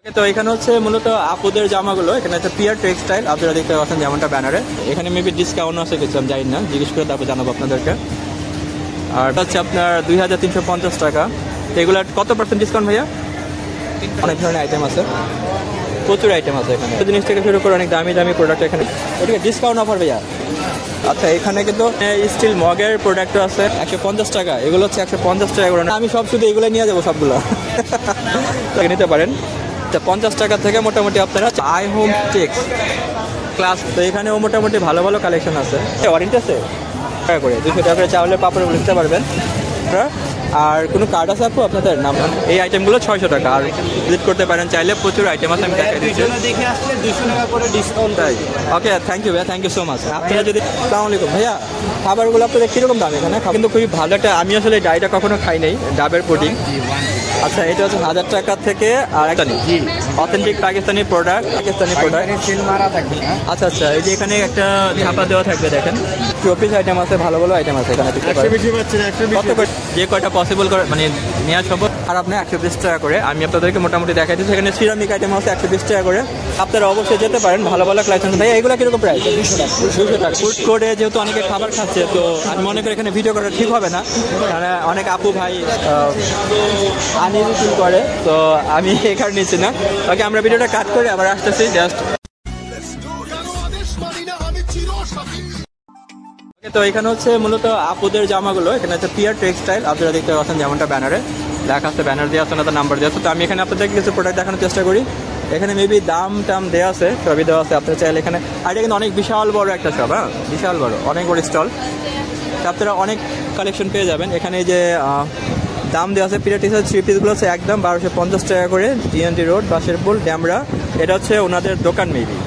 তো এখানে হচ্ছে মূলত আপুদের জামাগুলো, এখানে হচ্ছে পিয়ার টেক্সটাইল, আপনারা দেখতে পাচ্ছেন যেমনটা ব্যানারে। এখানে মেবি ডিসকাউন্ট আছে কিছু, আমি জানি না, জিজ্ঞেস করে তারপর জানাবো আপনাদেরকে। আর এটা হচ্ছে আপনার 2350 টাকা। এগুলোর কত % ডিসকাউন্ট ভাইয়া? অনেক ধরনের আইটেম আছে, প্রচুর আইটেম আছে এখানে, জিনিস থেকে শুরু করে অনেক দামি দামি প্রোডাক্ট এখানে। ওদিকে ডিসকাউন্ট অফার ভাইয়া। আচ্ছা, এখানে কিন্তু স্টিল মগের প্রোডাক্টও আছে 150 টাকা। এগুলো হচ্ছে 150 টাকা করে। আমি সব শুধু এগুলো নিয়ে যাবো সবগুলো, নিতে পারেন। 50 টাকা থেকে মোটামুটি আপনারা আই হোম টেক্স ক্লাস, তো এখানেও মোটামুটি ভালো ভালো কালেকশন আছে। ওয়ারেন্টি আছে টাকা করে, 200 টাকা করে চাউলের পাপড় নিতে পারবেন। আর কোনো কার্ড আছে আপু আপনাদের নাম? এই আইটেমগুলো 600 টাকা। আর ভিজিট করতে পারেন চাইলে, প্রচুর আইটেম আছে, আমি দেখাই দিচ্ছি। দেখে আসলে 200 টাকা করে ডিসকাউন্ট। ওকে, থ্যাংক ইউ ভাইয়া, থ্যাংক ইউ সো মাচ। আপনারা যদি আসসালামু আলাইকুম ভাইয়া, খাবারগুলো আপনাদের কীরকম দাম এখানে? কিন্তু খুবই ভালো একটা, আমি আসলে ডাইটা কখনো খাই নাই, ডাবের পুডিং। আচ্ছা, এটা হচ্ছে 1000 টাকা থেকে। আর একটা অথেন্টিক পাকিস্তানি প্রোডাক্ট, সিল মারা থাকবে। আচ্ছা আচ্ছা, এই যে এখানে একটা ছাপা দেওয়া থাকবে, দেখেন শোপিস আইটেম আছে, ভালো ভালো আইটেম আছে এখানে। যে কয়টা পসিবল করে মানে নেওয়া সম্ভব। আর আপনি 120 টাকা করে, আমি আপনাদেরকে মোটামুটি দেখাই দিচ্ছি। এখানে সিরামিক আইটেম আছে 120 টাকা করে। আপনারা অবশ্যই যেতে পারেন, ভালো ভালো কালেকশন। ভাই এগুলো কিরকম প্রাইস? 200 টাকা। ফুড কোর্টে যেহেতু অনেকে খাবার খাচ্ছে, তো আমি মনে করি এখানে ভিডিও করা ঠিক হবে না, কারণ অনেক আপু ভাই আনইজি করে, তো আমি এখানে নিচ্ছি না। ওকে, আমরা ভিডিওটা কাট করে আবার আসতেছি জাস্ট। তো এখানে হচ্ছে মূলত আপুদের জামাগুলো, এখানে হচ্ছে পিয়ার টেক্সটাইল, আপনারা দেখতে পাচ্ছেন যেমনটা ব্যানারে লেখা আছে, ব্যানার দেওয়া আছে না, তো নাম্বার দেওয়া আছে। তো আমি এখানে আপনাদেরকে কিছু প্রোডাক্ট দেখানোর চেষ্টা করি। এখানে মেবি দাম টাম দেওয়া আছে, সবই দেওয়া আছে, আপনারা চাইলে এখানে। আর এটা কিন্তু অনেক বিশাল বড় একটা শপ, হ্যাঁ বিশাল বড়, অনেক বড় স্টল। আপনারা অনেক কালেকশন পেয়ে যাবেন এখানে। যে দাম দেওয়া আছে, পিয়ার টেক্সটাইল 3 পিসগুলো হচ্ছে একদম 1250 টাকা করে। জিএনটি রোড, বাসেরপুল, ড্যামরা। এটা হচ্ছে ওনাদের দোকান মেবি,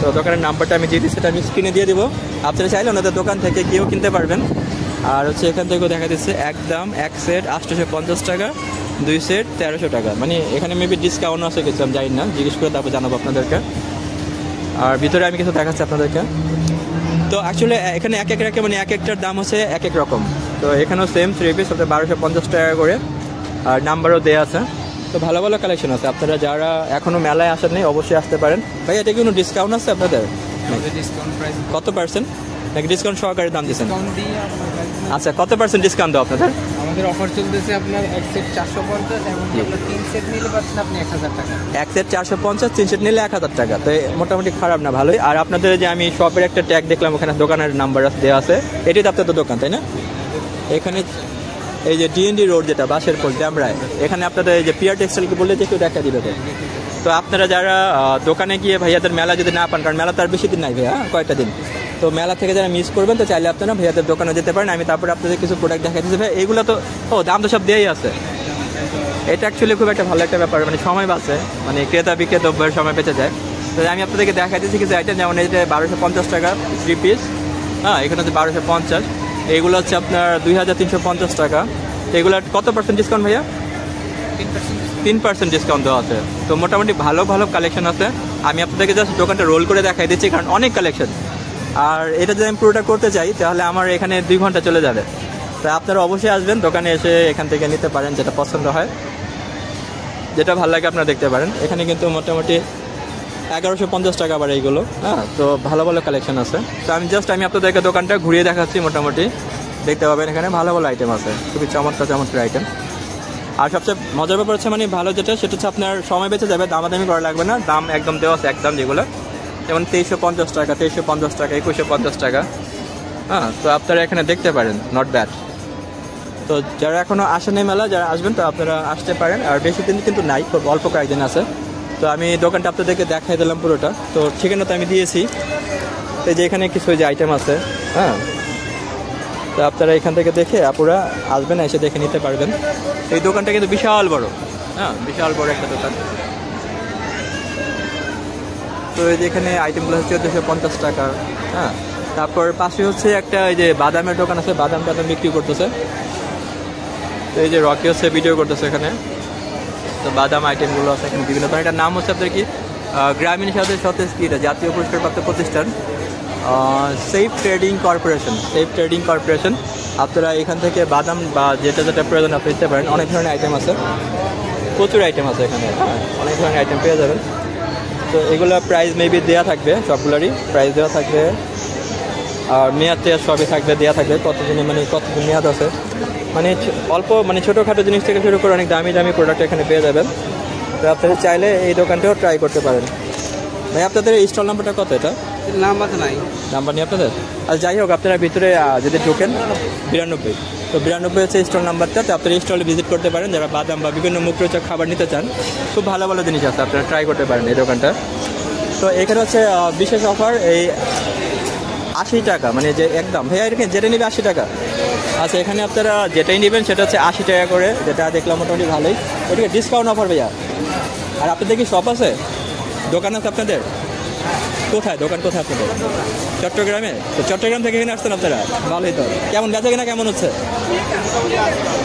তো দোকানের নাম্বারটা আমি দিয়ে দিচ্ছি, সেটা আমি স্ক্রিনে দিয়ে দেবো। আপনারা চাইলে ওনাদের দোকান থেকে গিয়েও কিনতে পারবেন। আর হচ্ছে এখান থেকেও দেখা দিচ্ছে একদম এক সেট 850 টাকা, 2 সেট 1300 টাকা। মানে এখানে মেবি ডিসকাউন্ট আছে কিছু, আমি জানি না, জিজ্ঞেস করে তারপর জানাবো আপনাদেরকে। আর ভিতরে আমি কিছু দেখাচ্ছি আপনাদেরকে। তো অ্যাকচুয়ালি এখানে এক এক রেখে মানে এক একটার দাম হচ্ছে এক এক রকম। তো এখানেও সেম 3 পিস হচ্ছে 1250 টাকা করে, আর নাম্বারও দেওয়া আছে। তো ভালো ভালো কালেকশন আছে, আপনারা যারা এখনও মেলায় আসেন নেই অবশ্যই আসতে পারেন। ভাই এটা কি কোনো ডিসকাউন্ট আছে আপনাদের? ডিসকাউন্ট প্রাইস কত পার্সেন্ট নাকি ডিসকাউন্ট সহকারে দাম দিচ্ছেন? আচ্ছা, কত পার্সেন্ট ডিসকাউন্ট দাও আপনাদের? আমাদের অফার চলতেছে আপনার এক সেট 450 এবং আপনার 3 সেট নিলে পাচ্ছেন আপনি 1000 টাকা। এক সেট 450, 3 সেট নিলে 1000 টাকা। তো মোটামুটি খারাপ না, ভালোই। আর আপনাদের যে আমি শপের একটা ট্যাগ দেখলাম, ওখানে দোকানের নাম্বার দেওয়া আছে, এটাই তো আপনাদের দোকান তাই না? এখানে এই যে ডিএনডি রোড, যেটা বাসেরপুল ড্যামরায়, এখানে আপনাদের এই যে পিয়ার টেক্সটাইলকে বললে যে একটু দেখা দিবে। তো আপনারা যারা দোকানে গিয়ে ভাইয়াদের মেলা যদি না পান, কারণ মেলা তার বেশি দিন নাই ভাইয়া, কয়েকটা দিন, তো মেলা থেকে যারা মিস করবেন, তো চাইলে আপনারা ভাইয়াদের দোকানে যেতে পারেন। আমি তারপরে আপনাদের কিছু প্রোডাক্ট দেখাই দিচ্ছি। ভাই এইগুলো তো দাম তো সব দেওয়াই আছে। এটা অ্যাকচুয়ালি খুব একটা ভালো একটা ব্যাপার, মানে সময় বাঁচে, মানে ক্রেতা বিক্রেতা দ্রব্যের সময় বেঁচে যায়। তো আমি আপনাদেরকে দেখাই দিচ্ছি কিছু আইটেম, যেমন এই যে 1250 টাকা 3 পিস, হ্যাঁ এখানে হচ্ছে 1250। এইগুলো হচ্ছে আপনার 2350 টাকা। এগুলোর কত % ডিসকাউন্ট ভাইয়া? 3% ডিসকাউন্ট দেওয়া আছে। তো মোটামুটি ভালো ভালো কালেকশন আছে। আমি আপনাদেরকে জাস্ট দোকানটা রোল করে দেখাই দিচ্ছি, কারণ অনেক কালেকশন। আর এটা যদি আমি পুরোটা করতে চাই, তাহলে আমার এখানে 2 ঘন্টা চলে যাবে। তো আপনারা অবশ্যই আসবেন দোকানে, এসে এখান থেকে নিতে পারেন, যেটা পছন্দ হয়, যেটা ভালো লাগে আপনারা দেখতে পারেন। এখানে কিন্তু মোটামুটি 1150 টাকা আবার এইগুলো, হ্যাঁ। তো ভালো ভালো কালেকশন আছে। তো আমি আপনাদেরকে দোকানটা ঘুরিয়ে দেখাচ্ছি, মোটামুটি দেখতে পাবেন এখানে ভালো ভালো আইটেম আছে, খুবই চমৎকার চমৎকার আইটেম। আর সবচেয়ে মজার ব্যাপার হচ্ছে মানে ভালো যেটা, সেটা হচ্ছে আপনার সময় বেঁচে যাবে, দামাদামি করা লাগবে না, দাম একদম দেওয়া আছে একদম, যেগুলো যেমন 2350 টাকা, 2350 টাকা, 2150 টাকা, হ্যাঁ। তো আপনারা এখানে দেখতে পারেন, নট ব্যাড। তো যারা এখনও আসেন এই মেলা, যারা আসবেন, তো আপনারা আসতে পারেন। আর বেশি দিন কিন্তু নাই, খুব অল্প কয়েকদিন আছে। তো আমি দোকানটা আপনাদেরকে দেখাই দিলাম পুরোটা। তো ঠিকানা তো আমি দিয়েছি, তো যে এখানে কিছু যে আইটেম আছে, হ্যাঁ। তো আপনারা এখান থেকে দেখে আপুরা আসবেন, এসে দেখে নিতে পারবেন। এই দোকানটা কিন্তু বিশাল বড়, হ্যাঁ বিশাল বড় একটা দোকান। তো এই যে এখানে আইটেমগুলো হচ্ছে 1450 টাকা, হ্যাঁ। তারপর পাশে হচ্ছে একটা এই যে বাদামের দোকান আছে, বাদাম বিক্রি করতেছে। তো এই যে রকি হচ্ছে ভিডিও করতেছে এখানে। তো বাদাম আইটেমগুলো আছে এখানে বিভিন্ন ধরনের। এটার নাম হচ্ছে আপনার কি, গ্রামীণ সাথে সতেজ কি, এটা জাতীয় পুরস্কারপ্রাপ্ত প্রতিষ্ঠান, সেফ ট্রেডিং কর্পোরেশন। আপনারা এখান থেকে বাদাম বা যেটা যেটা প্রয়োজন আপনি নিতে পারেন, অনেক ধরনের আইটেম আছে। প্রচুর আইটেম আছে এখানে, হ্যাঁ অনেক ধরনের আইটেম পেয়ে যাবেন। তো এগুলো প্রাইস মেবি দেওয়া থাকবে, সবগুলোরই প্রাইস দেওয়া থাকবে, আর মেয়াদ টেয়াদ সবই থাকবে, দেওয়া থাকবে কতদিনে, মানে কতদিন মেয়াদ আছে, মানে অল্প মানে ছোটোখাটো জিনিস থেকে শুরু করে অনেক দামি দামি প্রোডাক্ট এখানে পেয়ে যাবেন। তো আপনারা চাইলে এই দোকানটাও ট্রাই করতে পারেন। ভাই আপনাদের স্টল নাম্বারটা কত? এটা নাম্বার তো নাই, নাম্বার নিয়ে আপনাদের, আর যাই হোক আপনারা ভিতরে যদি ঢোকেন 92, তো 92 হচ্ছে স্টল নাম্বারটা। তো আপনারা স্টলে ভিজিট করতে পারেন যারা বাদাম বা বিভিন্ন মুখরোচক খাবার নিতে চান। খুব ভালো ভালো জিনিস আছে, আপনারা ট্রাই করতে পারেন এই দোকানটা। তো এখানে হচ্ছে বিশেষ অফার এই 80 টাকা, মানে যে একদম ভাইয়া এখানে যেটা নেবে 80 টাকা। আচ্ছা এখানে আপনারা যেটাই নেবেন সেটা হচ্ছে 80 টাকা করে, যেটা দেখলাম মোটামুটি ভালোই, ওইদিকে ডিসকাউন্ট অফার ভাইয়া। আর আপনাদের কি শপ আছে, দোকান আছে আপনাদের? কোথায় দোকান, কোথায় আপনাদের? চট্টগ্রামে? তো চট্টগ্রাম থেকে এখানে আসছেন আপনারা, ভালোই তো। কেমন বেচা কিনা কেমন হচ্ছে?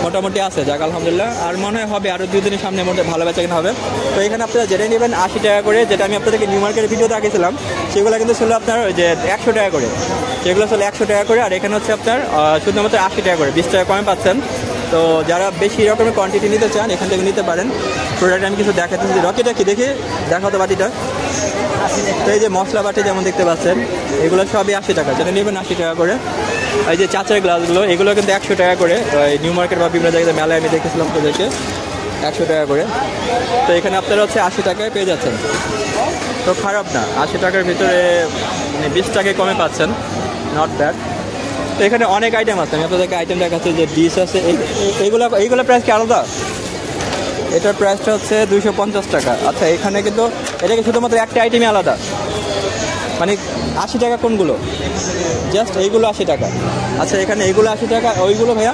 মোটামুটি আছে, যাক আলহামদুলিল্লাহ। আর মনে হয় হবে আরও 2 দিনের সামনে মধ্যে ভালো বেচা কিনা হবে। তো এখানে আপনারা যেটাই নেবেন 80 টাকা করে, যেটা আমি আপনাদেরকে নিউ মার্কেটের ভিডিওতে আঁকেছিলাম সেগুলো কিন্তু ছিল আপনার ওই যে 100 টাকা করে, সেগুলো ছিল 100 টাকা করে। আর এখানে হচ্ছে আপনার শুধুমাত্র 80 টাকা করে, 20 টাকা কমে পাচ্ছেন। তো যারা বেশি রকমের কোয়ান্টিটি নিতে চান এখান থেকে নিতে পারেন। প্রোডাক্ট আমি কিছু দেখাতেছি, রকিটা কি দেখি দেখাও তো বাটিটা। তো এই যে মশলা বাটি যেমন দেখতে পাচ্ছেন, এগুলো সবই 80 টাকা, যেটা নেবেন 80 টাকা করে। এই যে চাচার গ্লাসগুলো, এগুলো কিন্তু 100 টাকা করে। তো এই নিউ মার্কেট বা বিভিন্ন জায়গায় মেলায় আমি দেখেছিলাম তোদেরকে 100 টাকা করে। তো এখানে আপনারা হচ্ছে 80 টাকায় পেয়ে যাচ্ছেন, তো খারাপ না। 80 টাকার ভিতরে মানে 20 টাকায় কমে পাচ্ছেন, নট ব্যাড। তো এখানে অনেক আইটেম আছে, আমি আপনাদেরকে আইটেম দেখাচ্ছি। যে ডিশ আছে, এইগুলো প্রাইস কি আলাদা? এটার প্রাইসটা হচ্ছে 250 টাকা। আচ্ছা এখানে কিন্তু এটাকে শুধুমাত্র একটা আইটেমই আলাদা, মানে 80 টাকা কোনগুলো? জাস্ট এইগুলো 80 টাকা। আচ্ছা এখানে এইগুলো 80 টাকা, ওইগুলো ভাইয়া?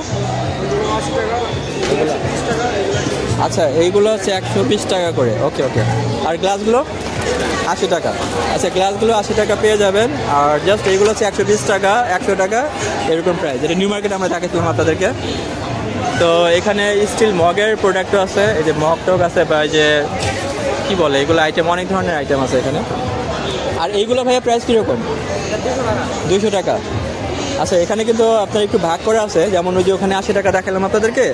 আচ্ছা এইগুলো হচ্ছে 120 টাকা করে, ওকে ওকে। আর গ্লাসগুলো 80 টাকা। আচ্ছা গ্লাসগুলো 80 টাকা পেয়ে যাবেন। আর জাস্ট এইগুলো হচ্ছে 120 টাকা, 100 টাকা এরকম প্রাইস, যেটা নিউ মার্কেট আমরা দেখাচ্ছিলাম আপনাদেরকে। তো এখানে স্টিল মগের প্রোডাক্টও আছে, এই যে মগ টক আছে, বা এই যে কী বলে এগুলো আইটেম, অনেক ধরনের আইটেম আছে এখানে। আর এইগুলো ভাইয়া প্রাইস কীরকম? 200 টাকা। আচ্ছা এখানে কিন্তু আপনার একটু ভাগ করা আছে, যেমন ওই যে ওখানে 80 টাকা দেখালাম আপনাদেরকে,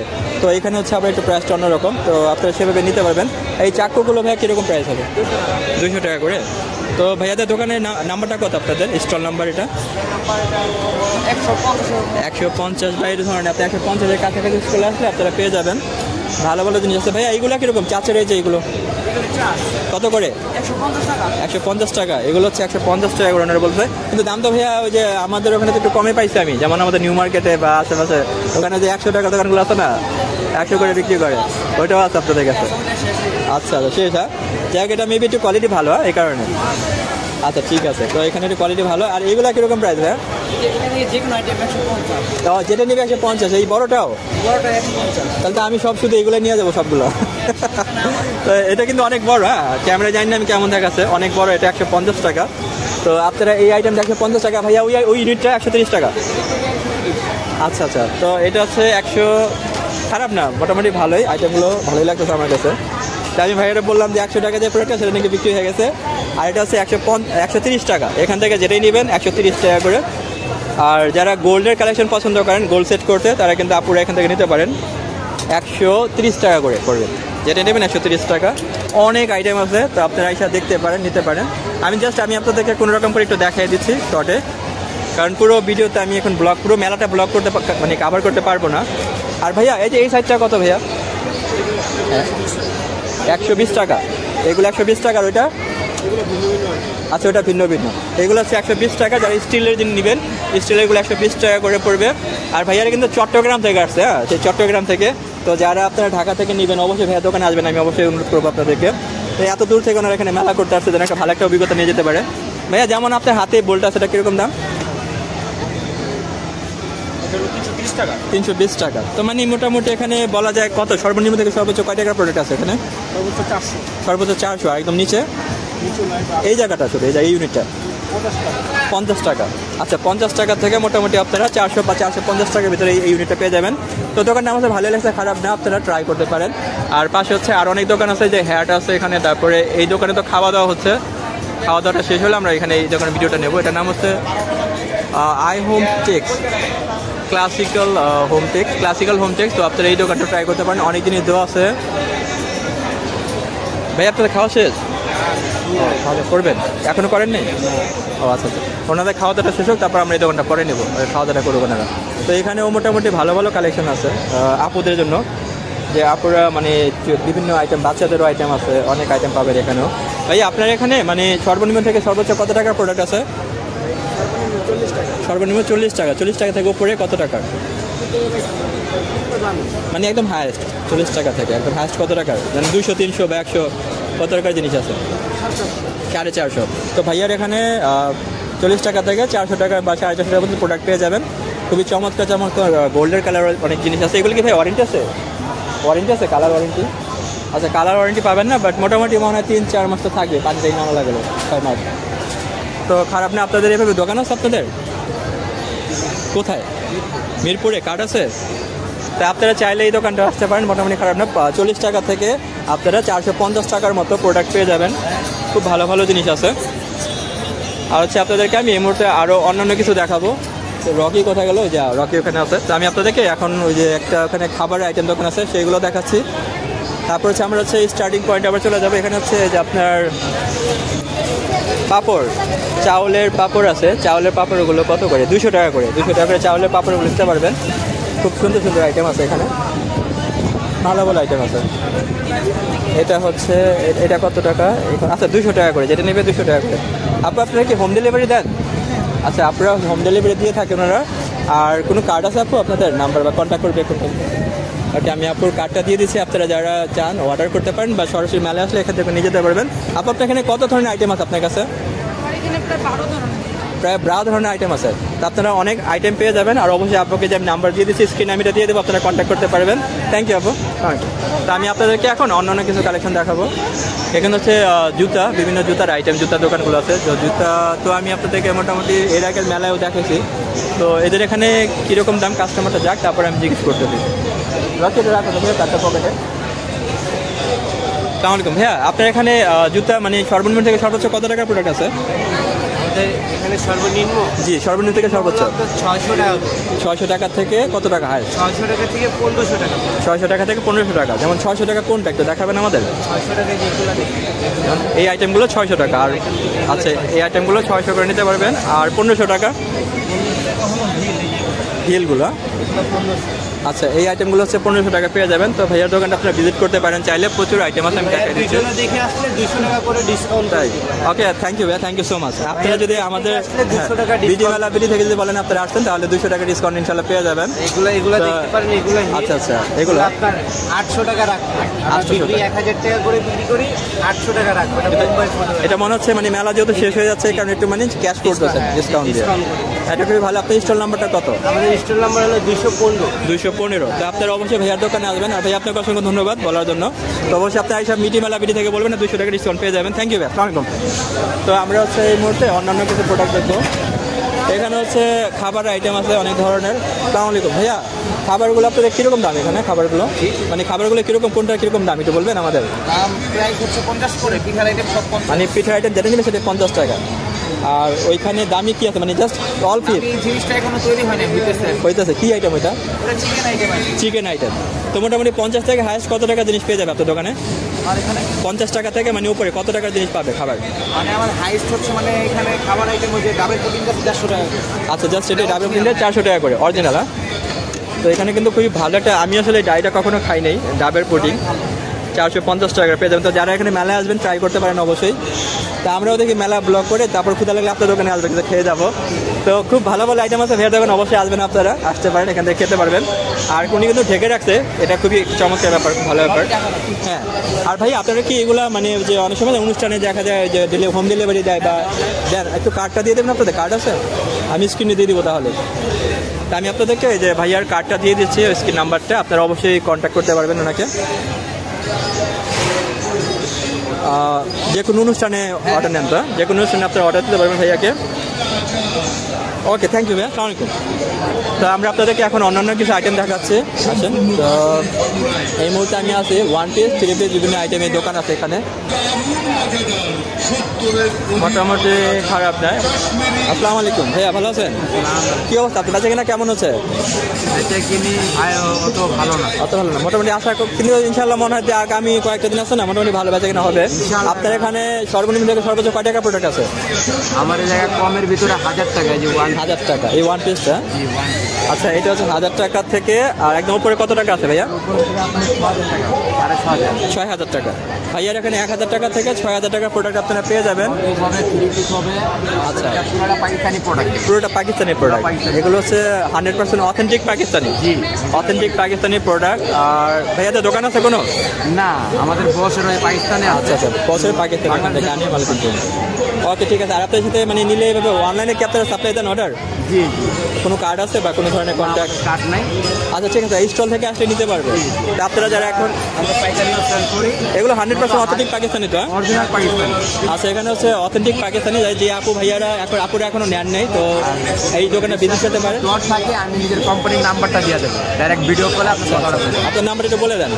তো এখানে হচ্ছে আবার একটু প্রাইসটা অন্যরকম, তো আপনারা সেভাবে নিতে পারবেন। এই চাকুগুলো ভাইয়া কীরকম প্রাইস হবে? 200 টাকা করে। তো ভাইয়াদের দোকানের নাম্বারটা কত আপনাদের, স্টল নাম্বার? এটা 150। বা এই ধরনের আপনি 150-এর কাছাকাছি চলে আসলে আপনারা পেয়ে যাবেন ভালো ভালো জিনিস আছে। ভাইয়া এইগুলো কীরকম চাচের, এই যে এইগুলো কত করে? 150 টাকা। এগুলো হচ্ছে 150 টাকা করে ওনারা বলছে, কিন্তু দাম তো ভাইয়া ওই যে আমাদের ওখানে তো একটু কমে পাইছি আমি, যেমন আমাদের নিউ মার্কেটে বা আশেপাশে ওখানে যে 100 টাকা দোকানগুলো আছে না, 100 করে বিক্রি করে, ওইটাও আছে আপনাদের কাছে? আচ্ছা আচ্ছা শেষ। হ্যাঁ যাই হোক, এটা মেবি একটু কোয়ালিটি ভালো, এই কারণে। আচ্ছা ঠিক আছে, তো এখানে একটু কোয়ালিটি ভালো। আর এইগুলো কীরকম প্রাইস ভাইয়া? যেটা নিবে 150। এই বড়টাও? তাহলে তো আমি সব শুধু এগুলো নিয়ে যাবো সবগুলো। তো এটা কিন্তু অনেক বড়, হ্যাঁ ক্যামেরা জানি না আমি কেমন দেখাচ্ছে, অনেক বড়। এটা 150 টাকা। তো আপনারা এই আইটেমটা 150 টাকা। ভাইয়া ওই ইউনিটটা 130 টাকা। আচ্ছা আচ্ছা, তো এটা হচ্ছে 100, খারাপ না, মোটামুটি ভালোই, আইটেমগুলো ভালোই লাগতেছে আমার কাছে। তাই আমি ভাইয়াটা বললাম যে 100 টাকা যে প্রোডাক্টটা সেটা নাকি বিক্রি হয়ে গেছে। আর এটা হচ্ছে 130 টাকা। এখান থেকে যেটাই নেবেন 130 টাকা করে। আর যারা গোল্ডের কালেকশন পছন্দ করেন, গোল্ড সেট করতে, তারা কিন্তু আপুরা এখান থেকে নিতে পারেন, 130 টাকা করে পড়বে। যেটা নেবেন 130 টাকা। অনেক আইটেম আছে, তো আপনারা এসে দেখতে পারেন, নিতে পারেন। আমি আপনাদেরকে কোনো রকম করে একটু দেখাই দিচ্ছি শর্টে, কারণ পুরো ভিডিওতে আমি এখন পুরো মেলাটা ব্লগ করতে মানে কাভার করতে পারবো না। আর ভাইয়া এই যে এই সাইডটা কত ভাইয়া? 120 টাকা। এগুলো 120 টাকার, ওইটা? আচ্ছা ওটা ভিন্ন ভিন্ন। এগুলো হচ্ছে 120 টাকা। যারা স্টিলের জিনিস নেবেন, স্টিলেরগুলো 120 টাকা করে পড়বে। আর ভাইয়ারা কিন্তু চট্টগ্রাম থেকে আসছে, হ্যাঁ সেই চট্টগ্রাম থেকে। তো যারা আপনারা ঢাকা থেকে নেবেন অবশ্যই ভাইয়া দোকানে আসবেন, আমি অবশ্যই অনুরোধ করবো আপনাদেরকে। তো এত দূর থেকে ওনারা এখানে মেলা করতে আসছে, যেন একটা ভালো একটা অভিজ্ঞতা নিয়ে যেতে পারে। ভাইয়া যেমন আপনার হাতে বোলটা, সেটা কীরকম দাম? 320 টাকা। তো মানে মোটামুটি এখানে বলা যায় কত সর্বনিম্ন থেকে সর্বোচ্চ কয় টাকার প্রোডাক্ট আছে এখানে? সর্বোচ্চ 400। একদম নিচে এই জায়গাটা, শুধু এই ইউনিটটা 50 টাকা। আচ্ছা 50 টাকা থেকে মোটামুটি আপনারা 400 বা 450 টাকার ভিতরে এই ইউনিটটা পেয়ে যাবেন। তো দোকানটা আমাদের ভালো লাগছে, খারাপ না, আপনারা ট্রাই করতে পারেন। আর পাশে হচ্ছে আর অনেক দোকান আছে, যে হ্যাট আছে এখানে। তারপরে এই দোকানে তো খাওয়া দাওয়া হচ্ছে, খাওয়া দাওয়াটা শেষ হলে আমরা এখানে এই দোকানের ভিডিওটা নেবো। এটার নাম হচ্ছে আই হোম টেক্স, ক্লাসিক্যাল হোম টেক্স। তো আপনারা এই দোকানটা ট্রাই করতে পারেন, অনেক জিনিস দেওয়া আছে। ভাই আপনাদের খাওয়া শেষ? খাওয়া দাওয়া করবেন? এখনো করেন নাই? ও আচ্ছা আচ্ছা, ওনাদের খাওয়া দাওয়াটা শেষ হোক, তারপর আমরা এই দোকানটা পরে নেবো, খাওয়া দাওয়াটা করবো ওনারা। তো এখানেও মোটামুটি ভালো ভালো কালেকশন আছে আপুদের জন্য, যে আপুরা মানে বিভিন্ন আইটেম, বাচ্চাদেরও আইটেম আছে, অনেক আইটেম পাবেন এখানেও। ভাই আপনার এখানে মানে সর্বনিম্ন থেকে সর্বোচ্চ কত টাকার প্রোডাক্ট আছে? সর্বনিম্ন 40 টাকা। 40 টাকা থেকে উপরে কত টাকা? মানে একদম হায়েস্ট 40 টাকা থেকে একদম হায়েস্ট কত টাকার? মানে 200, 300 বা 100 কত টাকার জিনিস আছে? 450। তো ভাইয়ার এখানে 40 টাকা থেকে 400 টাকা বা 450 টাকা পর্যন্ত প্রোডাক্ট পেয়ে যাবেন। খুবই চমৎকার চমৎকার গোল্ডের কালার অনেক জিনিস আছে। এগুলো কি ভাই ওয়ারেন্টি আছে? ওয়ারেন্টি আছে, কালার ওয়ারেন্টি? আচ্ছা, কালার ওয়ারেন্টি পাবেন না, বাট মোটামুটি মনে হয় 3-4 মাস তো থাকবে, 5 দিন নামা লাগলো 6 মাস। তো খারাপ না। আপনাদের এভাবে দোকান আছে আপনাদের? কোথায়? মিরপুরে কার্ড আছে? তা আপনারা চাইলে এই দোকানটা আসতে পারেন, মোটামুটি খারাপ না। 40 টাকা থেকে আপনারা 450 টাকার মতো প্রোডাক্ট পেয়ে যাবেন। খুব ভালো ভালো জিনিস আছে। আর হচ্ছে আপনাদেরকে আমি এই মুহূর্তে আরও অন্যান্য কিছু দেখাবো। তো রকি কোথায় গেল? যা রকি ওখানে আছে। তো আমি আপনাদেরকে এখন ওই যে একটা ওখানে খাবারের আইটেম দোকান আছে সেইগুলো দেখাচ্ছি। তারপর হচ্ছে আমরা হচ্ছে স্টার্টিং পয়েন্টে আবার চলে যাবো। এখানে হচ্ছে যে আপনার পাঁপড়, চাউলের পাঁপড় আছে। চাউলের পাঁপড়গুলো কত করে? 200 টাকা করে। 200 টাকা করে চাউলের পাঁপড়গুলো নিতে পারবেন। খুব সুন্দর সুন্দর আইটেম আছে এখানে, ভালো ভালো আইটেম আছে। এটা হচ্ছে এটা কত টাকা? আচ্ছা 200 টাকা করে, যেটা নেবে 200 টাকা করে। আপনারা কি হোম ডেলিভারি দেন? আচ্ছা, আপনারা হোম ডেলিভারি দিয়ে থাকেন ওনারা। আর কোনো কার্ড আছে আপু আপনাদের? নাম্বার বা কন্ট্যাক্ট করবে এখন? ওকে, আমি আপুর কার্ডটা দিয়ে দিচ্ছি। আপনারা যারা চান অর্ডার করতে পারেন বা সরাসরি মেলে আসলে এখান থেকে নিয়ে যেতে পারবেন। আপনার এখানে কত ধরনের আইটেম আছে আপনার কাছে? প্রায় 12 ধরনের আইটেম আছে। তো আপনারা অনেক আইটেম পেয়ে যাবেন। আর অবশ্যই আপনাকে যে আমি নাম্বার দিয়ে দিচ্ছি, স্ক্রিনে আমি এটা দিয়ে দেবো, আপনারা কন্ট্যাক্ট করতে পারবেন। থ্যাংক ইউ আপু। তো আমি আপনাদেরকে এখন অন্যান্য কিছু কালেকশন দেখাবো। এখানে হচ্ছে জুতা, বিভিন্ন জুতার আইটেম, জুতার দোকানগুলো আছে। তো জুতা তো আমি আপনাদেরকে মোটামুটি এর আগের মেলায়ও দেখেছি। তো এদের এখানে কীরকম দাম, কাস্টমারটা যাক, তারপরে আমি জিজ্ঞেস করতেছি। রকেটে রাখো তুমি তারটা পকেটে। আসসালামু আলাইকুম ভাইয়া, আপনার এখানে জুতা মানে সর্বনিম্ন থেকে সর্বোচ্চ কত টাকার প্রোডাক্ট আছে? এখানে সর্বনিম্ন, জি সর্বনিম্ন থেকে সর্বোচ্চ 600 টাকা। 600 টাকা থেকে কত টাকা হয়? 600 টাকা থেকে 1500 টাকা। 600 টাকা থেকে 1500 টাকা। যেমন 600 টাকা কোনটা একটু দেখাবেন আমাদের? 600 টাকা যেগুলো এই আইটেমগুলো 600 টাকা। আর আচ্ছা, এই আইটেমগুলো 600 করে নিতে পারবেন। আর 1500 টাকা হিলগুলো। আচ্ছা, এই আইটেমগুলো হচ্ছে 1500 টাকা পেয়ে যাবেন। তো ভাইয়ার দোকানটা আপনারা ভিজিট করতে পারেন চাইলে, প্রচুর আইটেম আছে, আমি দেখাই দিচ্ছি। দেখে আসলে 200 টাকা করে ডিসকাউন্ট। তাই ওকে, থ্যাংক ইউ ভাইয়া, থ্যাংক ইউ সো মাচ। আপনারা যদি আমাদের 200 টাকা বিডি মেলা বিডি থেকে যদি বলেন আপনারা আসছেন, তাহলে 200 টাকা ডিসকাউন্ট ইনশাল্লাহ পেয়ে যাবেন। এগুলো দেখতে পারেন, এগুলো আচ্ছা আচ্ছা, এগুলো আপনার 800 টাকা রাখবেন। 800 টাকা। 1000 টাকা করে বিক্রি করি, 800 টাকা রাখবেন। এটা মনে হচ্ছে মানে মেলা যেহেতু শেষ হয়ে যাচ্ছে, কারণ একটু মানে ক্যাশ করতেছেন ডিসকাউন্ট দিয়ে। এটা খুবই ভালো। আপনার স্টল নাম্বারটা কত? আমাদের স্টল নাম্বার হলো 215। 215। তো আপনারা অবশ্যই ভাইয়ার দোকানে আসবেন। আর ভাই আপনাকে অসংখ্য ধন্যবাদ বলার জন্য। তো অবশ্যই আপনারা এইসব মিটি মেলা বিডি থেকে বলবেন না, 200 টাকা ডিসকাউন্ট পেয়ে যাবেন। থ্যাংক ইউ ভাই, আসসালামু আলাইকুম। তো আমরা হচ্ছে এই মুহূর্তে অন্যান্য কিছু প্রোডাক্ট দেখবো। এখানে হচ্ছে খাবার আইটেম আছে অনেক ধরনের। আসসালামু আলাইকুম ভাইয়া, খাবারগুলো আপনাদের কীরকম দাম এখানে? খাবারগুলো মানে খাবারগুলো কীরকম, কোনটা কীরকম দাম একটু বলবেন আমাদের? দাম প্রাইস হচ্ছে 50 করে। পিঠার আইটেম সব 50। মানে পিঠার আইটেম যেটা নেবে সেটা 50 টাকা। আর ওইখানে দামি কি আছে, মানে জাস্ট অল ফিশ? এই জিনিসটা এখনো তৈরি হয়নি, হইতেছে। কি আইটেম ওইটা? এটা চিকেন আইটেম আছে। Chicken item. তো মোটামুটি 50 থেকে হায়েস্ট কত টাকা জিনিস পেয়ে যাবে আপনার দোকানে? আর এখানে 50 টাকা থেকে মানে উপরে কত টাকার জিনিস পাবে খাবার? মানে আমার হাইস্ট হচ্ছে মানে এখানে খাবার আইটেম হচ্ছে ডাবের পুডিং আছে 400 টাকা। আচ্ছা, জাস্ট সেটা ডাবের পুডিংটা 400 টাকা করে অরিজিনাল। তো এখানে কিন্তু খুবই ভালো একটা, আমি আসলে ডাইটা কখনো খাই নাই, ডাবের পুডিং 450 টাকা পেয়ে যাবেন। তো যারা এখানে মেলায় আসবেন ট্রাই করতে পারেন অবশ্যই। তা আমরাও দেখি মেলা ব্লগ করে, তারপর ক্ষুধা লাগলে আপনার দোকানে আসবেন, কিন্তু খেয়ে যাবো। তো খুব ভালো ভালো আইটেম আছে ভাইয়ার দোকানে, অবশ্যই আসবেন, আপনারা আসতে পারেন, এখান থেকে খেতে পারবেন। আর উনি কিন্তু ঢেকে রাখছে, এটা খুবই চমৎকার ব্যাপার, ভালো ব্যাপার। হ্যাঁ, আর ভাই আপনারা কি এগুলা মানে যে অনেক সময় অনুষ্ঠানে দেখা যায় যে হোম ডেলিভারি দেয় বা দেন, একটু কার্ডটা দিয়ে দেবেন আপনাদের? কার্ড আছে? আমি স্ক্রিনে দিয়ে দিব তাহলে। তা আমি আপনাদেরকে যে ভাইয়ার কার্ডটা দিয়ে দিচ্ছি, স্ক্রিন নাম্বারটা, আপনারা অবশ্যই কন্ট্যাক্ট করতে পারবেন ওনাকে। যে কোনো অনুষ্ঠানে অর্ডার নেন, তো যে কোনো অনুষ্ঠানে আপনারা অর্ডার দিতে পারবেন ভাইয়াকে। ওকে, থ্যাংক ইউ ভাইয়া, আসসালামু আলাইকুম। তো আমরা আপনাদেরকে এখন অন্যান্য কিছু আইটেম দেখাচ্ছি, আসেন। তো এই মুহূর্তে আমি আছি 1 পিস 3 পিস বিভিন্ন আইটেমের দোকান আছে এখানে। মোটামুটি খারাপ নয়। আসসালামু আলাইকুম ভাইয়া, ভালো আছেন? কি অবস্থা, আপনার বেচা কিনা কেমন হচ্ছে? এটা কিনি অত ভালো না। অত ভালো না, মোটামুটি আশা কিন্তু ইনশাল্লাহ মনে হয় যে আগামী কয়েকটা দিন আছে না, মোটামুটি ভালো বেচা কিনা হবে। আপনার এখানে সর্বনিম্ন থেকে সর্বোচ্চ কয় টাকা প্রোডাক্ট আছে? আমার এই জায়গায় কমের ভিতরে 1000 টাকা, যে 1000 টাকা এই ওয়ান পিসটা। আচ্ছা, এটা হচ্ছে 1000 টাকা থেকে, আর একদম উপরে কত টাকা আছে ভাইয়া? 6000 টাকা। ভাইয়ার এখানে 1000 টাকা থেকে 6000 টাকা প্রোডাক্ট আপনারা পেয়ে যাবেন। আচ্ছা, পাকিস্তানি প্রোডাক্ট, পুরোটা পাকিস্তানি প্রোডাক্ট। এগুলো হচ্ছে 100% authentic Pakistani, authentic Pakistani product. আর ভাইয়াদের দোকান আছে কোনো? না, আমাদের বসের ওই পাকিস্তানে। আচ্ছা আচ্ছা, বছর পাকিস্তানি জানি ভালো কিন্তু। ওকে, ঠিক আছে। আর আপনার সাথে মানে নিলে এভাবে অনলাইনে কি আপনারা সাপ্লাই দেন অর্ডার? জি। কোনো কার্ড আছে বা কোনো ধরনের কন্ট্যাক্ট? কার্ড নাই। আচ্ছা, ঠিক আছে, স্টল থেকে আসলে নিতে পারবে। তা আপনারা যারা এখন আমরা পাইকারি সেল করি, এগুলো 100% অথেন্টিক পাকিস্তানি তো? অরিজিনাল পাকিস্তানি। আচ্ছা, এখানে হচ্ছে অথেন্টিক পাকিস্তানি, যে আপু ভাইয়ারা আপুরা এখনো নেন নাই, তো এই দোকানে বিজনেস করতে পারে। ডট থাকে, আমি নিজের কোম্পানির নাম্বারটা দিয়ে দেবো, ডাইরেক্ট ভিডিও কলে আপনি কথা বলবেন। আপনার নাম্বারটা একটু বলে দেন,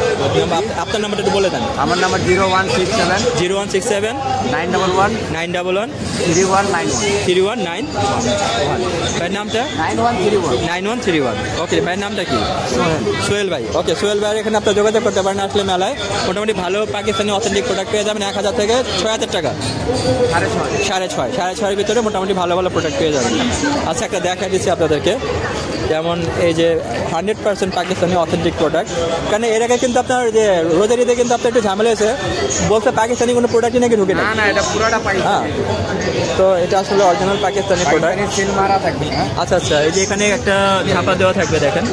আপনার নাম্বারটা একটু বলে দেন। আমার নাম্বার 0167 0167 911 911 3191 3191। ভাইয়ের নামটা? 9131। ওকে, ভাইয়ের নামটা কি? সোহেল ভাই। ওকে, সোহেল ভাই এখানে আপনার যোগাযোগ করতে পারেন আসলে মেলায়। মোটামুটি ভালো পাকিস্তানি অথেন্টিক প্রোডাক্ট পেয়ে যাবেন 1000 থেকে 6000 টাকা, 6.5 ভিতরে মোটামুটি ভালো ভালো প্রোডাক্ট পেয়ে যাবেন। আচ্ছা, একটা দেখা দিচ্ছি আপনাদেরকে, যেমন এই যে 100% পাকিস্তানি অথেন্টিক প্রোডাক্ট। কারণ এর আগে কিন্তু আপনার যে রোজারিতে কিন্তু আপনার একটু ঝামেলা হয়েছে, বলতে পাকিস্তানি কোনো প্রোডাক্টই নাকি ঢুকে না। না, এটা পুরোটা পাকিস্তানি। তো এটা আসলে অরিজিনাল পাকিস্তানি প্রোডাক্ট। সিল মারা থাকবে। আচ্ছা আচ্ছা, এই যে এখানে একটা ছাপা দেওয়া থাকবে, দেখেন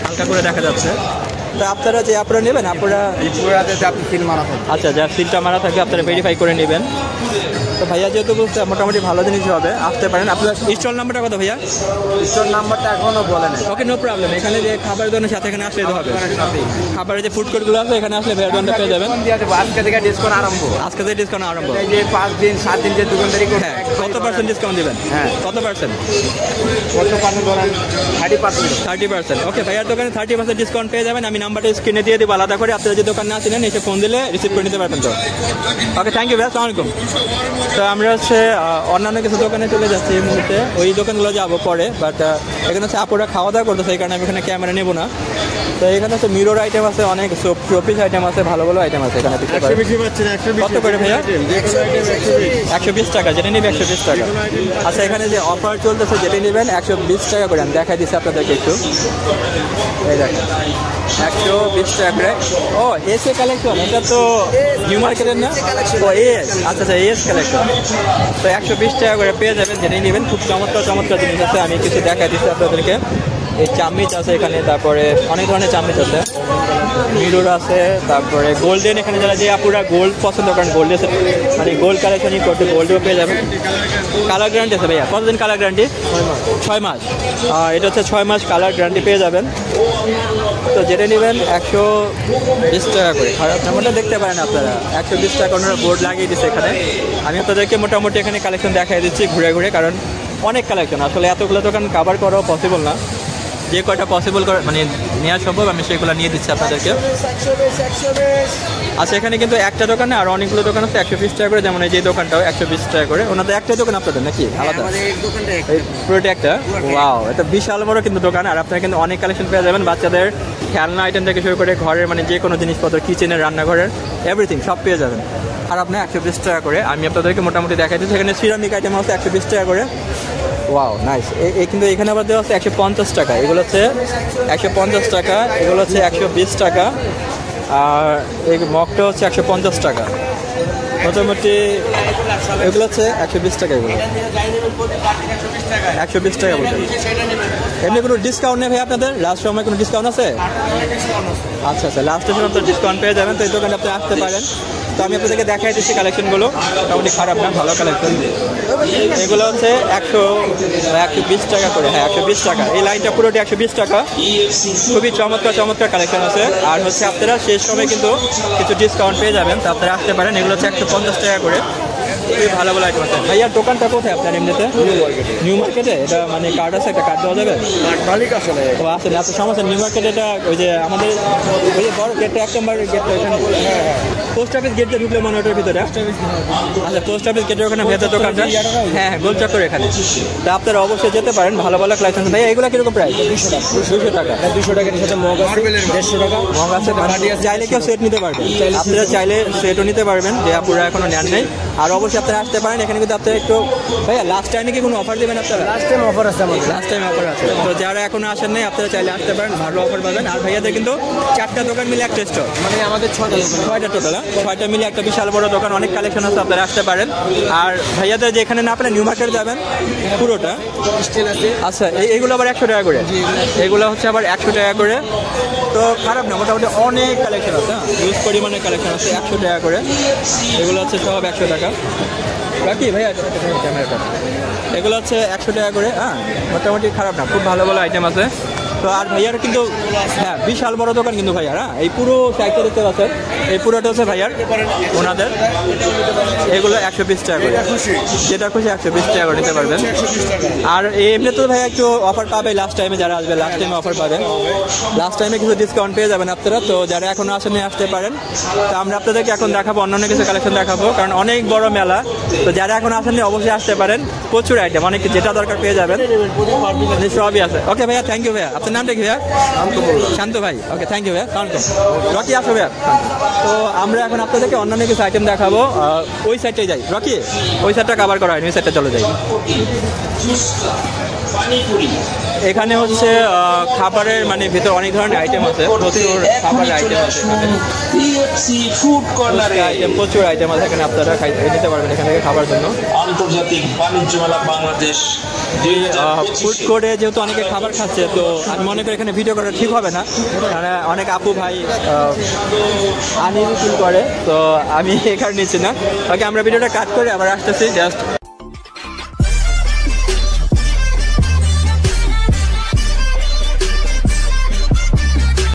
হালকা করে দেখা যাচ্ছে। তো আপনারা যে আপনারা নেবেন, আপনারা এই পুরোটাতে আপনি সিল মারা থাকবে। আচ্ছা, যার সিলটা মারা থাকবে আপনারা ভেরিফাই করে নেবেন। তো ভাইয়া যেহেতু বলতে মোটামুটি ভালো জিনিস হবে, আসতে পারেন। আপনার স্টল নাম্বারটা কত ভাইয়া? স্টোর নাম্বারটা এখনো বলেন। ওকে, নো প্রবলেম। এখানে যে খাবার দোকানের সাথে এখানে আসলে হবে, খাবারের যে ফুড কোর্টগুলো আছে এখানে আসলে ভাইয়া দোকানটা পেয়ে যাবেন। আজকে থেকে ডিসকাউন্ট আরম্ভ। আজকে থেকে ডিসকাউন্ট আরম্ভ। এই যে 5 দিন 7 দিন যে দোকানদারি করবে, হ্যাঁ, কত পার্সেন্ট ডিসকাউন্ট দেবেন? হ্যাঁ, কত পার্সেন্ট? কত পার্সেন্ট ধরেন? 30%। 30%। ওকে, ভাইয়ার দোকানে 30% ডিসকাউন্ট পেয়ে যাবেন। আমি নাম্বারটা স্ক্রিনে দিয়ে দিব আলাদা করে, আপনারা যে দোকান না চিনেন এসে ফোন দিলে রিসিভ করে নিতে পারবেন। তো ওকে, থ্যাংক ইউ ভাই, আসসালামু আলাইকুম। তো আমরা হচ্ছে অন্যান্য কিছু দোকানে চলে যাচ্ছি এই মুহূর্তে, ওই দোকানগুলো যাবো পরে। বাট এখানে হচ্ছে আপুরা খাওয়া দাওয়া করতেছে, এই কারণে আমি এখানে ক্যামেরা নেবো না। তো এখানে হচ্ছে মিরর আইটেম আছে, অনেক শোপিস আইটেম আছে, ভালো ভালো আইটেম আছে এখানে। কত করে ভাইয়া? 120 টাকা, যেটা নেবে 120 টাকা। আচ্ছা, এখানে যে অফার চলতেছে যেটা নেবেন 120 টাকা করে, আমি দেখাই দিচ্ছি আপনাদেরকে একটু। এই দেখেন 120 টাকা করে। ও, এসে কালেকশন, এটা তো নিউ মার্কেটের না? ও এস, আচ্ছা আচ্ছা, এস কালেকশন। তো 120 টাকা করে পেয়ে যাবেন যেটাই নেবেন। খুব চমৎকার চমৎকার জিনিস আছে, আমি কিছু দেখাই দিচ্ছি আপনাদেরকে। এই চামচ আছে এখানে, তারপরে অনেক ধরনের চামচ আছে, মিরর আছে, তারপরে গোল্ডেন, এখানে যারা যে আপুরা গোল্ড পছন্দ করেন, গোল্ডের মানে গোল্ড কালেকশনই করতে গোল্ডও পেয়ে যাবেন। কালার গ্যারান্টি আছে ভাইয়া? কতদিন কালার গ্যারান্টি? 6 মাস। এটা হচ্ছে 6 মাস কালার গ্যারান্টি পেয়ে যাবেন। তো যেটা নেবেন 120 টাকা করে। খারাপ নাম্বারটা দেখতে পারেন আপনারা, 120 টাকা ওনারা বোর্ড লাগিয়ে দিচ্ছে এখানে। আমি আপনাদেরকে মোটামুটি এখানে কালেকশন দেখাই দিচ্ছি ঘুরে ঘুরে, কারণ অনেক কালেকশন, আসলে এতগুলো দোকান কভার করাও পসিবল না। যে কয়টা পসিবল করে মানে নেওয়া সম্ভব আমি সেগুলো নিয়ে দিচ্ছি আপনাদেরকে। আচ্ছা, এখানে কিন্তু একটা দোকানে আর অনেকগুলো দোকান আছে 120 টাকা করে, যেমন এই যে দোকানটাও 120 টাকা করে। ওনাদের একটাই দোকান আপনাদের নাকি আলাদা? এই পুরোটা একটা। ওয়াও, এটা বিশাল বড় কিন্তু দোকান। আর আপনারা কিন্তু অনেক কালেকশন পেয়ে যাবেন, বাচ্চাদের খেলনা আইটেম থেকে শুরু করে ঘরের মানে যে কোনো জিনিসপত্র, কিচেনের, রান্নাঘরের এভরিথিং সব পেয়ে যাবেন। আর আপনি 120 টাকা করে। আমি আপনাদেরকে মোটামুটি দেখাই দিচ্ছি। এখানে সিরামিক আইটেম আছে 120 টাকা করে। Wow, nice. এই কিন্তু এখানে আবার দেওয়া আছে 150 টাকা। এগুলো হচ্ছে 150 টাকা, এগুলো হচ্ছে 120 টাকা, আর এই মগটা হচ্ছে 150 টাকা। মোটামুটি এগুলো হচ্ছে 120 টাকা। এগুলো 120 টাকা বলতে। এমনি কোনো ডিসকাউন্ট নেই ভাই আপনাদের? লাস্ট সময় কোনো ডিসকাউন্ট আছে? আচ্ছা আচ্ছা, লাস্টের সময় আপনার ডিসকাউন্ট পেয়ে যাবেন। তো এই দোকানে আপনি আসতে পারেন। তো আমি আপনাদেরকে দেখাই দিচ্ছি কালেকশনগুলো, মোটামুটি খারাপ না, ভালো কালেকশন। এগুলো হচ্ছে 120 টাকা করে। হ্যাঁ, 120 টাকা। এই লাইনটা পুরোটি 120 টাকা। খুবই চমৎকার চমৎকার কালেকশন আছে। আর হচ্ছে আপনারা শেষ সময় কিন্তু কিছু ডিসকাউন্ট পেয়ে যাবেন, তো আপনারা আসতে পারেন। এগুলো হচ্ছে 150 টাকা করে। খুবই ভালো ভালো আইটেম আছে। ভাইয়ার দোকানটা কোথায় আপনার এমনিতে? নিউ মার্কেটে। এটা মানে কার্ড আছে, একটা কার্ড দেওয়া যাবে? মালিক আসলে ও আছে না, সমস্যা। নিউ মার্কেট এটা ওই যে আমাদের ওই যে বড় গেটটা 1 নম্বর গেটটা এখানে পোস্ট অফিস গেটটা ঢুকলে মনে ওটার ভিতরে। আচ্ছা, পোস্ট অফিস গেটের ওখানে ভেতর দোকানটা। হ্যাঁ, গোল চত্বর এখানে। তা আপনারা অবশ্যই যেতে পারেন, ভালো ভালো কালেকশন। ভাই এগুলো কিরকম প্রাইস? 200 টাকা। 200 টাকার সাথে মগ আছে, 150 টাকা মগ আছে। চাইলে কেউ সেট নিতে পারবেন, আপনারা চাইলে সেটও নিতে পারবেন, যে আপনারা এখনো নেন নাই। আর অবশ্যই আপনারা আসতে পারেন এখানে। কিন্তু আপনারা একটু ভাইয়া লাস্ট টাইমে কি কোনো অফার দেবেন আপনারা? লাস্ট টাইম অফার আছে আমাদের। লাস্ট টাইম অফার আছে, তো যারা এখনো আসেন নাই আপনারা চাইলে আসতে পারেন, ভালো অফার পাবেন। আর ভাইয়াদের কিন্তু 4টা দোকান মিলে একটা স্টোর, মানে আমাদের 6টা টোটাল। 6টা মিলে একটা বিশাল বড় দোকান, অনেক কালেকশন আছে, আপনারা আসতে পারেন। আর ভাইয়াদের যে এখানে না পেলে নিউ মার্কেট যাবেন পুরোটা স্টিল আছে। আচ্ছা, এইগুলো আবার 100 টাকা করে। এগুলো হচ্ছে আবার 100 টাকা করে। তো খারাপ না, মোটামুটি অনেক কালেকশন আছে, হিউজ পরিমাণে কালেকশন আছে। 100 টাকা করে এগুলো হচ্ছে সব 100 টাকা। বাকি ভাইয়া ক্যামেরাটা এগুলো হচ্ছে 100 টাকা করে। হ্যাঁ, মোটামুটি খারাপ না, খুব ভালো ভালো আইটেম আছে। তো আর ভাইয়ার কিন্তু হ্যাঁ বিশাল বড় দোকান কিন্তু ভাইয়ার। হ্যাঁ, এই পুরো সাইডটা দেখতে পাচ্ছেন, এই পুরোটা হচ্ছে ভাইয়ার ওনাদের। এগুলো 120 টাকা করে, যেটা খুশি 120 টাকা করে নিতে পারবেন। আর এমনি তো ভাইয়া একটু অফার পাবে লাস্ট টাইমে, যারা আসবে লাস্ট টাইমে অফার পাবেন। লাস্ট টাইমে কিছু ডিসকাউন্ট পেয়ে যাবেন আপনারা। তো যারা এখনো আসেনি আসতে পারেন। তো আমরা আপনাদেরকে এখন দেখাবো অন্যান্য কিছু কালেকশন দেখাবো, কারণ অনেক বড় মেলা। তো যারা এখন আসেননি অবশ্যই আসতে পারেন, প্রচুর আইটেম, অনেক যেটা দরকার পেয়ে যাবেন, সবই আছে। ওকে ভাইয়া, থ্যাংক ইউ ভাইয়া। আপনার নামটা কি ভাইয়া? শান্ত ভাই। ওকে, থ্যাংক ইউ ভাইয়া। রকি আসো ভাইয়া। তো আমরা এখন আপনাদেরকে অন্যান্য কিছু আইটেম দেখাবো। ওই সাইডটাই যাই, রকি ওই সাইডটা কভার করা হয়নি, ওই সাইডটা চলে যাই। এখানে হচ্ছে খাবারের মানে ভিতর অনেক ধরনের আইটেম আছে, প্রচুর খাবারের আইটেম আছে, প্রচুর আইটেম আছে এখানে, আপনারা নিতে পারবেন এখান থেকে খাবার জন্য। আন্তর্জাতিক বাণিজ্য মেলা বাংলাদেশ ফুড কোর্টে যেহেতু অনেকে খাবার খাচ্ছে, তো আমি মনে করি এখানে ভিডিও করা ঠিক হবে না, কারণ অনেক আপু ভাই আনইজি ফিল করে, তো আমি এখানে নিচ্ছি না। ওকে, আমরা ভিডিওটা কাট করে আবার আসতেছি জাস্ট।